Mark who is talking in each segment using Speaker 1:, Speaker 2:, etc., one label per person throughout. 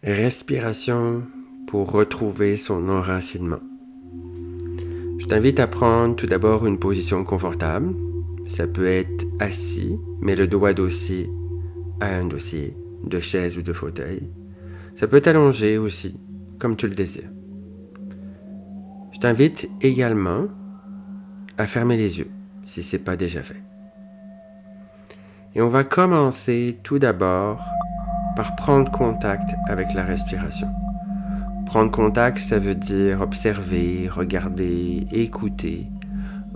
Speaker 1: Respiration pour retrouver son enracinement. Je t'invite à prendre tout d'abord une position confortable. Ça peut être assis, mais le dos adossé à un dossier de chaise ou de fauteuil. Ça peut être allongé aussi, comme tu le désires. Je t'invite également à fermer les yeux, si ce n'est pas déjà fait. Et on va commencer tout d'abord par prendre contact avec la respiration. Prendre contact, ça veut dire observer, regarder, écouter,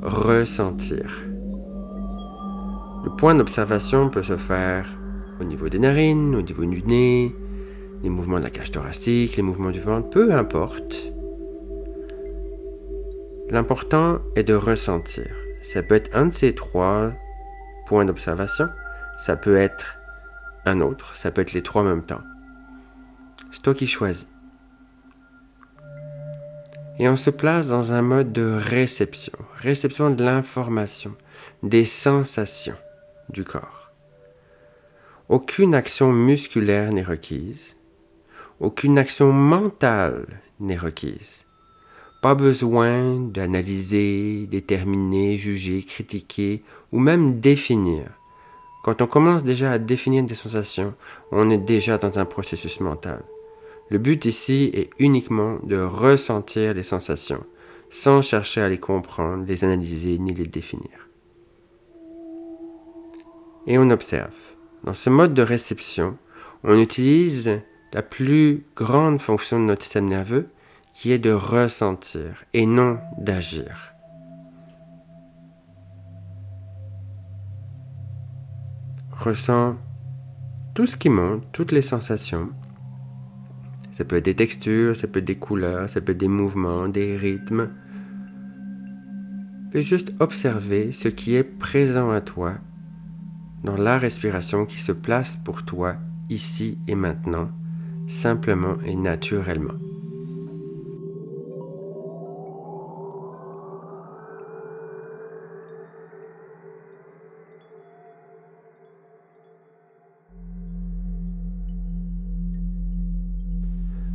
Speaker 1: ressentir. Le point d'observation peut se faire au niveau des narines, au niveau du nez, les mouvements de la cage thoracique, les mouvements du ventre, peu importe. L'important est de ressentir. Ça peut être un de ces 3 points d'observation, ça peut être un autre, ça peut être les 3 en même temps. C'est toi qui choisis. Et on se place dans un mode de réception. Réception de l'information, des sensations du corps. Aucune action musculaire n'est requise. Aucune action mentale n'est requise. Pas besoin d'analyser, déterminer, juger, critiquer ou même définir. Quand on commence déjà à définir des sensations, on est déjà dans un processus mental. Le but ici est uniquement de ressentir les sensations, sans chercher à les comprendre, les analyser ni les définir. Et on observe. Dans ce mode de réception, on utilise la plus grande fonction de notre système nerveux, qui est de ressentir et non d'agir. Ressens tout ce qui monte, toutes les sensations. Ça peut être des textures, ça peut être des couleurs, ça peut être des mouvements, des rythmes. Fais juste observer ce qui est présent à toi dans la respiration qui se place pour toi ici et maintenant, simplement et naturellement.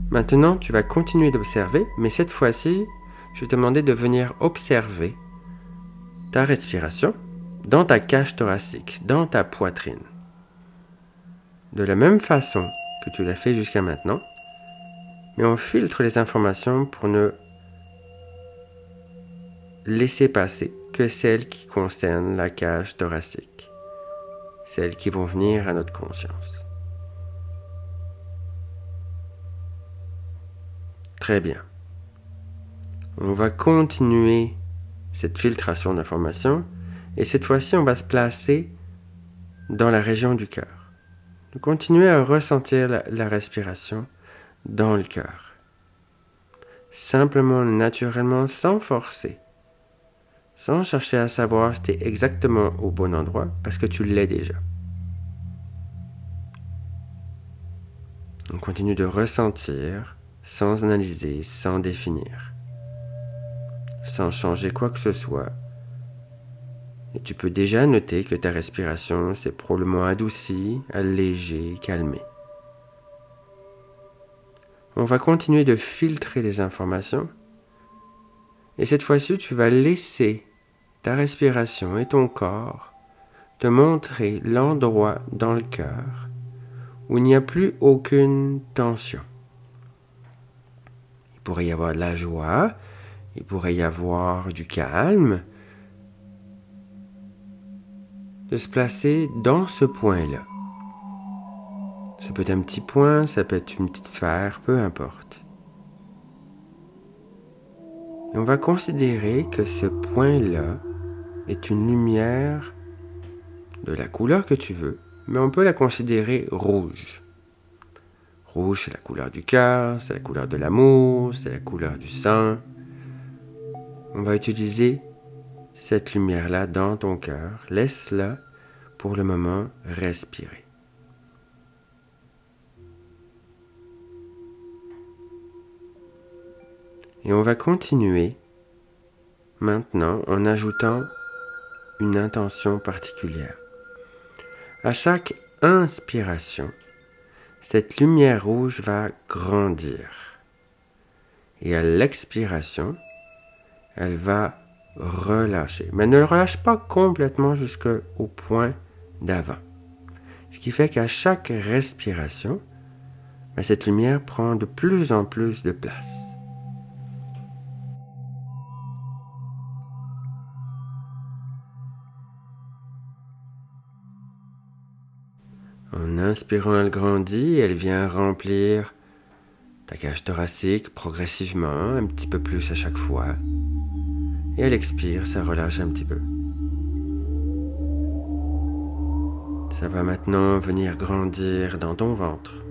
Speaker 1: Maintenant, tu vas continuer d'observer, mais cette fois-ci, je vais te demander de venir observer ta respiration dans ta cage thoracique, dans ta poitrine. De la même façon que tu l'as fait jusqu'à maintenant, mais on filtre les informations pour ne laisser passer que celles qui concernent la cage thoracique, celles qui vont venir à notre conscience. Très bien. On va continuer cette filtration d'informations et cette fois-ci, on va se placer dans la région du cœur. Continuer à ressentir la respiration dans le cœur. Simplement, naturellement, sans forcer. Sans chercher à savoir si tu es exactement au bon endroit, parce que tu l'es déjà. On continue de ressentir, sans analyser, sans définir, sans changer quoi que ce soit. Et tu peux déjà noter que ta respiration s'est probablement adoucie, allégée, calmée. On va continuer de filtrer les informations. Et cette fois-ci, tu vas laisser ta respiration et ton corps te montrer l'endroit dans le cœur où il n'y a plus aucune tension. Il pourrait y avoir de la joie, il pourrait y avoir du calme. De se placer dans ce point-là. Ça peut être un petit point, ça peut être une petite sphère, peu importe. Et on va considérer que ce point-là est une lumière de la couleur que tu veux, mais on peut la considérer rouge. Rouge, c'est la couleur du cœur, c'est la couleur de l'amour, c'est la couleur du sang. On va utiliser cette lumière-là dans ton cœur. Laisse-la pour le moment respirer. Et on va continuer maintenant en ajoutant une intention particulière. À chaque inspiration, cette lumière rouge va grandir. Et à l'expiration, elle va relâcher. Mais ne relâche pas complètement jusqu'au point d'avant. Ce qui fait qu'à chaque respiration, cette lumière prend de plus en plus de place. En inspirant, elle grandit et elle vient remplir ta cage thoracique progressivement, un petit peu plus à chaque fois. Et elle expire, ça relâche un petit peu. Ça va maintenant venir grandir dans ton ventre,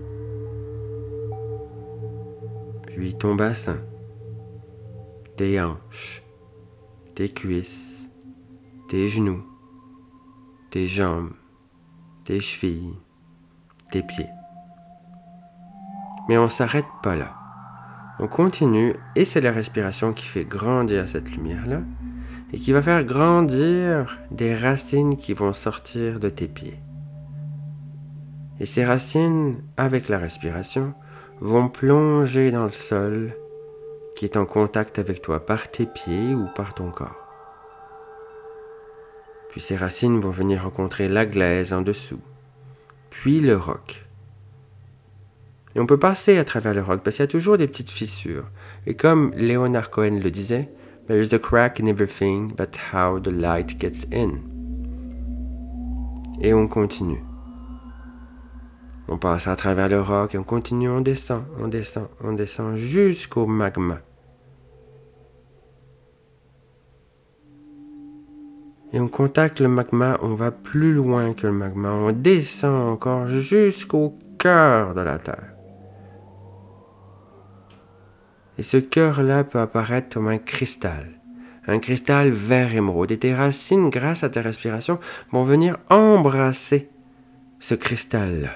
Speaker 1: puis ton bassin, tes hanches, tes cuisses, tes genoux, tes jambes, tes chevilles, tes pieds. Mais on ne s'arrête pas là. On continue et c'est la respiration qui fait grandir cette lumière-là et qui va faire grandir des racines qui vont sortir de tes pieds. Et ces racines, avec la respiration, vont plonger dans le sol qui est en contact avec toi par tes pieds ou par ton corps. Puis ces racines vont venir rencontrer la glaise en dessous, puis le roc. Et on peut passer à travers le roc parce qu'il y a toujours des petites fissures. Et comme Leonard Cohen le disait, « There is a crack in everything but how the light gets in ». Et on continue. On passe à travers le roc et on continue, on descend jusqu'au magma. Et on contacte le magma, on va plus loin que le magma, on descend encore jusqu'au cœur de la Terre. Et ce cœur-là peut apparaître comme un cristal vert émeraude. Et tes racines, grâce à ta respiration, vont venir embrasser ce cristal-là.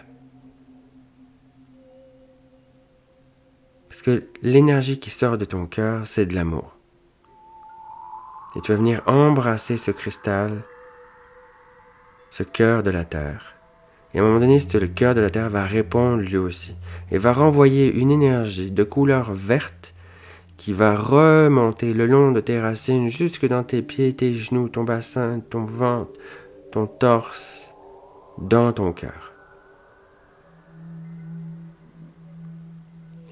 Speaker 1: Parce que l'énergie qui sort de ton cœur, c'est de l'amour. Et tu vas venir embrasser ce cristal, ce cœur de la Terre. Et à un moment donné, le cœur de la Terre va répondre lui aussi. Et va renvoyer une énergie de couleur verte qui va remonter le long de tes racines jusque dans tes pieds, tes genoux, ton bassin, ton ventre, ton torse, dans ton cœur.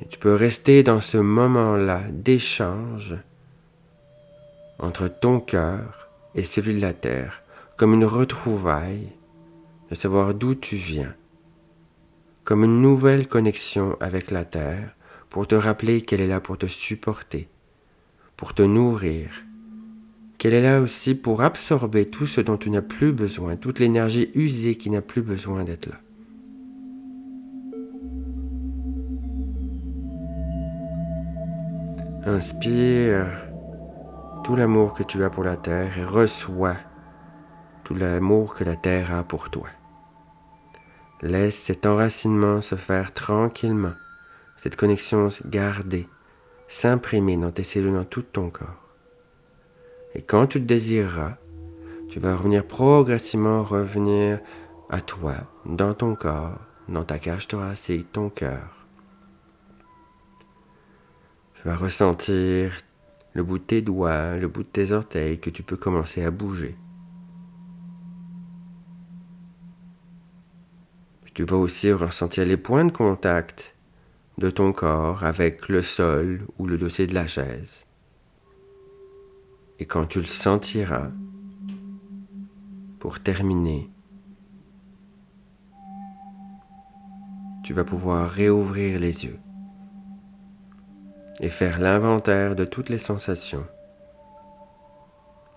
Speaker 1: Et tu peux rester dans ce moment-là d'échange entre ton cœur et celui de la Terre, comme une retrouvaille de savoir d'où tu viens, comme une nouvelle connexion avec la Terre pour te rappeler qu'elle est là pour te supporter, pour te nourrir, qu'elle est là aussi pour absorber tout ce dont tu n'as plus besoin, toute l'énergie usée qui n'a plus besoin d'être là. Inspire tout l'amour que tu as pour la Terre et reçois tout l'amour que la Terre a pour toi. Laisse cet enracinement se faire tranquillement, cette connexion garder, s'imprimer dans tes cellules, dans tout ton corps. Et quand tu le désireras, tu vas progressivement à toi, dans ton corps, dans ta cage thoracique, ton cœur. Tu vas ressentir le bout de tes doigts, le bout de tes orteils que tu peux commencer à bouger. Tu vas aussi ressentir les points de contact de ton corps avec le sol ou le dossier de la chaise. Et quand tu le sentiras, pour terminer, tu vas pouvoir réouvrir les yeux et faire l'inventaire de toutes les sensations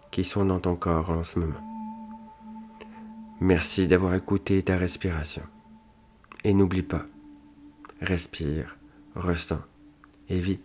Speaker 1: qui sont dans ton corps en ce moment. Merci d'avoir écouté ta respiration. Et n'oublie pas, respire, ressens et vis.